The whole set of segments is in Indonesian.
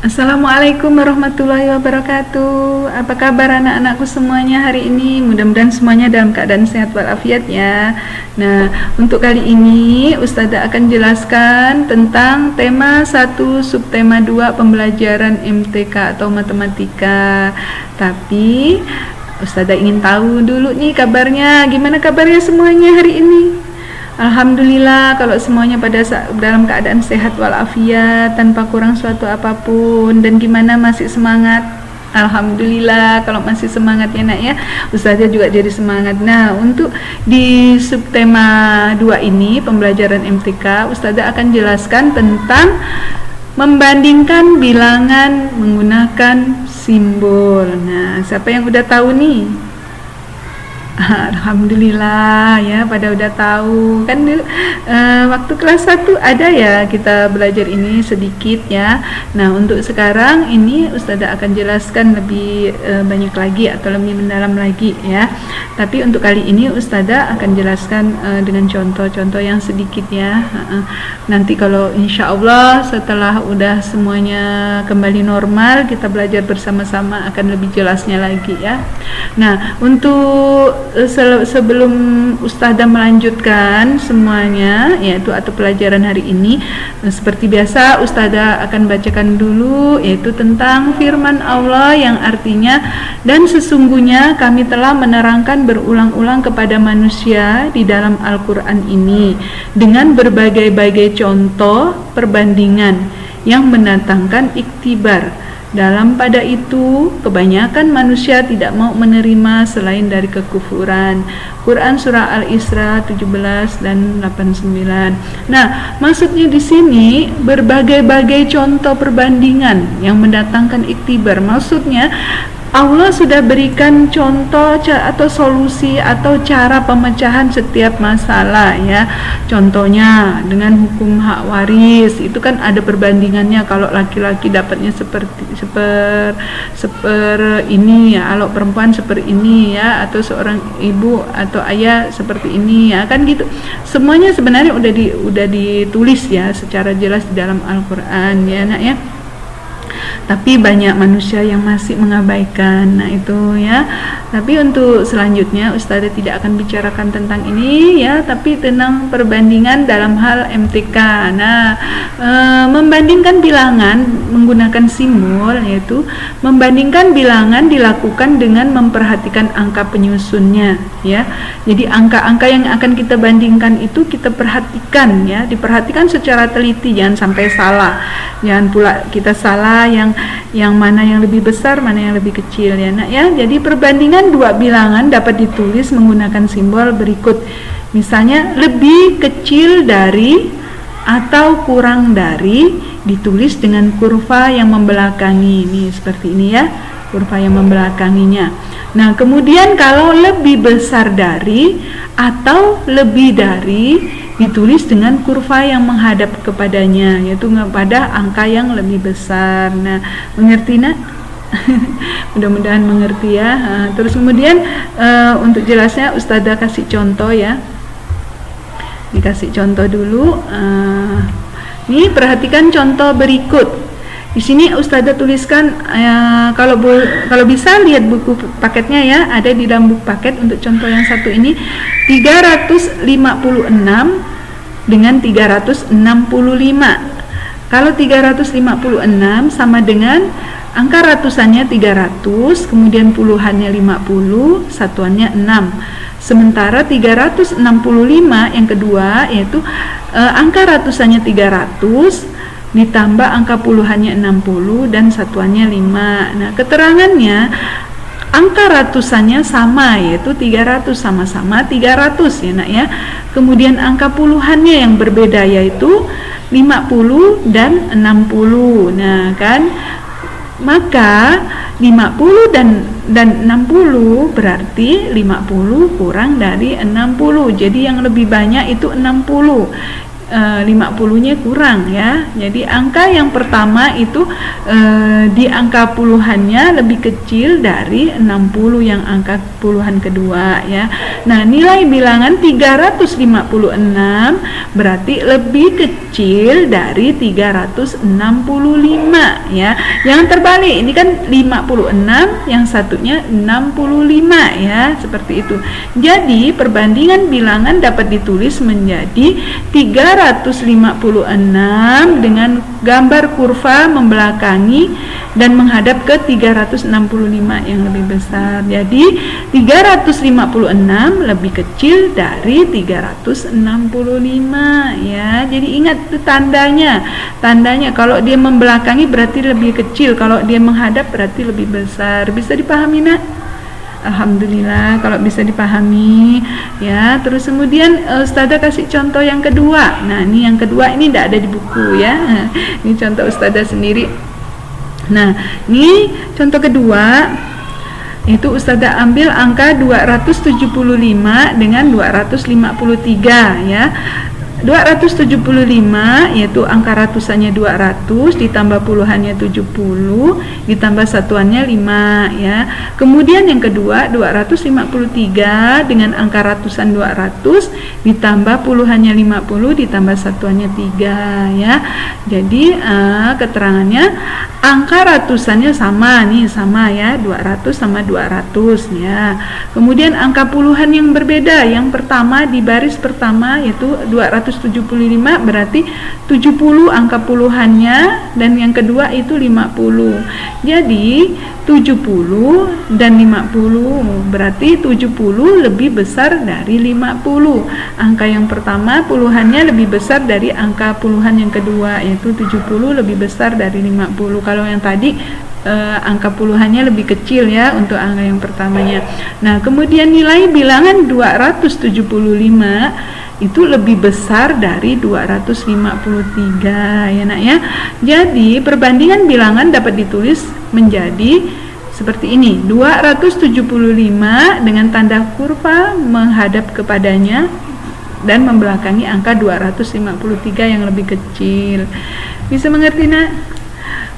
Assalamualaikum warahmatullahi wabarakatuh. Apa kabar anak-anakku semuanya hari ini? Mudah-mudahan semuanya dalam keadaan sehat walafiat ya. Nah, untuk kali ini Ustazah akan jelaskan tentang tema 1 subtema 2 pembelajaran MTK atau matematika. Tapi Ustazah ingin tahu dulu nih kabarnya. Gimana kabarnya semuanya hari ini? Alhamdulillah kalau semuanya dalam keadaan sehat walafiat tanpa kurang suatu apapun. Dan gimana, masih semangat? Alhamdulillah kalau masih semangat ya nak ya. Ustazah juga jadi semangat. Nah, untuk di subtema 2 ini pembelajaran MTK, Ustazah akan jelaskan tentang membandingkan bilangan menggunakan simbol. Nah, siapa yang udah tahu nih? Alhamdulillah ya, pada udah tahu kan. Waktu kelas 1 ada ya kita belajar ini sedikit ya. Nah, untuk sekarang ini Ustazah akan jelaskan lebih banyak lagi atau lebih mendalam lagi ya. Tapi untuk kali ini Ustazah akan jelaskan dengan contoh-contoh yang sedikit ya. Nanti kalau insya Allah setelah udah semuanya kembali normal, kita belajar bersama-sama akan lebih jelasnya lagi ya. Nah, untuk sebelum Ustazah melanjutkan semuanya yaitu atau pelajaran hari ini, seperti biasa Ustazah akan bacakan dulu yaitu tentang firman Allah yang artinya, dan sesungguhnya kami telah menerangkan berulang-ulang kepada manusia di dalam Al-Quran ini dengan berbagai-bagai contoh perbandingan yang mendatangkan iktibar. Dalam pada itu, kebanyakan manusia tidak mau menerima selain dari kekufuran. Quran surah Al-Isra 17 dan 89. Nah, maksudnya di sini berbagai-bagai contoh perbandingan yang mendatangkan iktibar. Maksudnya Allah sudah berikan contoh atau solusi atau cara pemecahan setiap masalah ya. Contohnya dengan hukum hak waris, itu kan ada perbandingannya. Kalau laki-laki dapatnya seperti ini ya, kalau perempuan seperti ini ya, atau seorang ibu atau ayah seperti ini ya, kan gitu. Semuanya sebenarnya udah ditulis ya secara jelas di dalam Al-Qur'an ya nak ya. Tapi banyak manusia yang masih mengabaikan. Nah, itu ya. Tapi untuk selanjutnya Ustazah tidak akan bicarakan tentang ini ya, tapi tentang perbandingan dalam hal MTK. Nah, membandingkan bilangan menggunakan simbol, yaitu membandingkan bilangan dilakukan dengan memperhatikan angka penyusunnya ya. Jadi angka-angka yang akan kita bandingkan itu kita perhatikan ya, diperhatikan secara teliti, jangan sampai salah. Jangan pula kita salah yang mana yang lebih besar, mana yang lebih kecil ya nak ya. Jadi perbandingan dua bilangan dapat ditulis menggunakan simbol berikut. Misalnya lebih kecil dari atau kurang dari ditulis dengan kurva yang membelakangi. Ini seperti ini ya, kurva yang membelakanginya. Nah, kemudian kalau lebih besar dari atau lebih dari ditulis dengan kurva yang menghadap kepadanya, yaitu kepada angka yang lebih besar. Nah, mengerti nak? Mudah-mudahan mengerti ya. Terus kemudian untuk jelasnya Ustazah kasih contoh ya. Dikasih contoh dulu. Nih perhatikan contoh berikut. Di sini Ustazah tuliskan kalau bisa lihat buku paketnya ya, ada di dalam buku paket. Untuk contoh yang satu ini 356 dengan 365. Kalau 356 sama dengan angka ratusannya 300, kemudian puluhannya 50, satuannya 6. Sementara 365 yang kedua yaitu angka ratusannya 300 ditambah angka puluhannya 60 dan satuannya 5. Nah, keterangannya angka ratusannya sama, yaitu 300, sama-sama 300 ya nak ya. Kemudian angka puluhannya yang berbeda, yaitu 50 dan 60. Nah kan, maka 50 dan 60 berarti 50 kurang dari 60. Jadi yang lebih banyak itu 60. 50-nya kurang ya. Jadi angka yang pertama itu di angka puluhannya lebih kecil dari 60 yang angka puluhan kedua ya. Nah, nilai bilangan 356 berarti lebih kecil dari 365 ya. Jangan terbalik, ini kan 56, yang satunya 65 ya, seperti itu. Jadi perbandingan bilangan dapat ditulis menjadi 356 dengan gambar kurva membelakangi dan menghadap ke 365 yang lebih besar. Jadi 356 lebih kecil dari 365 ya. Jadi ingat itu tandanya. Tandanya kalau dia membelakangi berarti lebih kecil, kalau dia menghadap berarti lebih besar. Bisa dipahami, Nak? Alhamdulillah kalau bisa dipahami ya. Terus kemudian Ustazah kasih contoh yang kedua. Nah, ini yang kedua ini tidak ada di buku ya. Ini contoh Ustazah sendiri. Nah, ini contoh kedua itu Ustazah ambil angka 275 dengan 253 ya. 275 yaitu angka ratusannya 200 ditambah puluhannya 70 ditambah satuannya 5 ya. Kemudian yang kedua 253 dengan angka ratusan 200 ditambah puluhannya 50 ditambah satuannya 3 ya. Jadi keterangannya angka ratusannya sama nih, sama ya, 200 sama 200 ya. Kemudian angka puluhan yang berbeda, yang pertama di baris pertama yaitu 275 berarti 70 angka puluhannya, dan yang kedua itu 50. Jadi 70 dan 50 berarti 70 lebih besar dari 50. Angka yang pertama puluhannya lebih besar dari angka puluhan yang kedua yaitu 70 lebih besar dari 50. Kalau yang tadi angka puluhannya lebih kecil ya untuk angka yang pertamanya. Nah, kemudian nilai bilangan 275 itu lebih besar dari 253 ya, Nak ya. Jadi perbandingan bilangan dapat ditulis menjadi seperti ini. 275 dengan tanda kurva menghadap kepadanya dan membelakangi angka 253 yang lebih kecil. Bisa mengerti, Nak?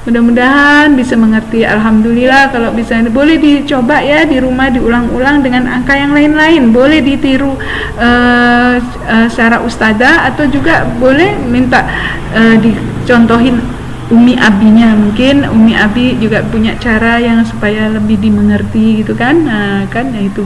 Mudah-mudahan bisa mengerti. Alhamdulillah kalau bisa. Boleh dicoba ya di rumah, diulang-ulang dengan angka yang lain-lain. Boleh ditiru secara Ustazah, atau juga boleh minta dicontohin Umi Abinya. Mungkin Umi Abi juga punya cara yang supaya lebih dimengerti gitu kan. Nah, kan itu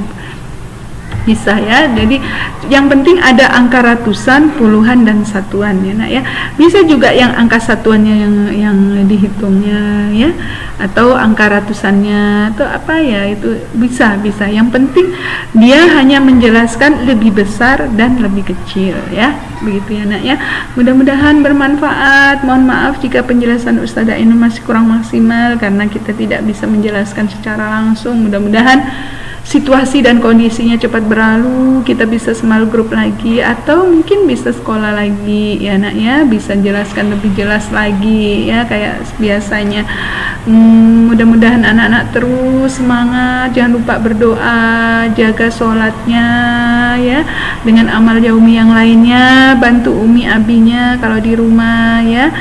bisa ya. Jadi yang penting ada angka ratusan, puluhan dan satuan ya, Nak ya. Bisa juga yang angka satuannya yang dihitungnya ya, atau angka ratusannya atau apa ya, itu bisa. Yang penting dia hanya menjelaskan lebih besar dan lebih kecil ya. Begitu ya, Nak ya. Mudah-mudahan bermanfaat. Mohon maaf jika penjelasan Ustazah ini masih kurang maksimal karena kita tidak bisa menjelaskan secara langsung. Mudah-mudahan situasi dan kondisinya cepat berlalu, kita bisa small group lagi, atau mungkin bisa sekolah lagi ya, Nak ya, bisa jelaskan lebih jelas lagi ya kayak biasanya. Mudah-mudahan anak-anak terus semangat, jangan lupa berdoa, jaga sholatnya ya, dengan amal yaumi yang lainnya, bantu Umi Abinya kalau di rumah ya.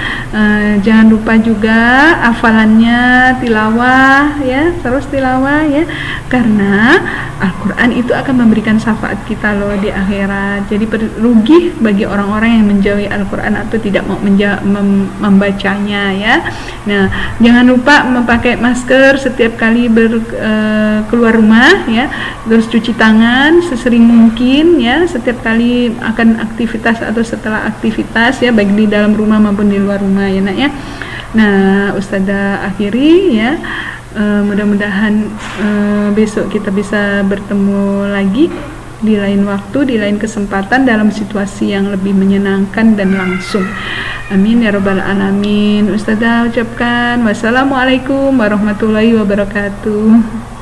Jangan lupa juga hafalannya, tilawah ya, terus tilawah ya, karena Al-Quran itu akan memberikan syafaat kita loh di akhirat. Jadi rugi bagi orang-orang yang menjauhi Al-Quran atau tidak mau membacanya ya. Nah, jangan lupa memakai masker setiap kali keluar rumah ya, terus cuci tangan sesering mungkin ya, setiap kali akan aktivitas atau setelah aktivitas ya, baik di dalam rumah maupun di luar rumah ya, Nak ya. Nah, Ustazah akhiri ya. Mudah-mudahan besok kita bisa bertemu lagi di lain waktu, di lain kesempatan, dalam situasi yang lebih menyenangkan dan langsung. Amin ya rabbal alamin. Ustazah ucapkan wassalamualaikum warahmatullahi wabarakatuh.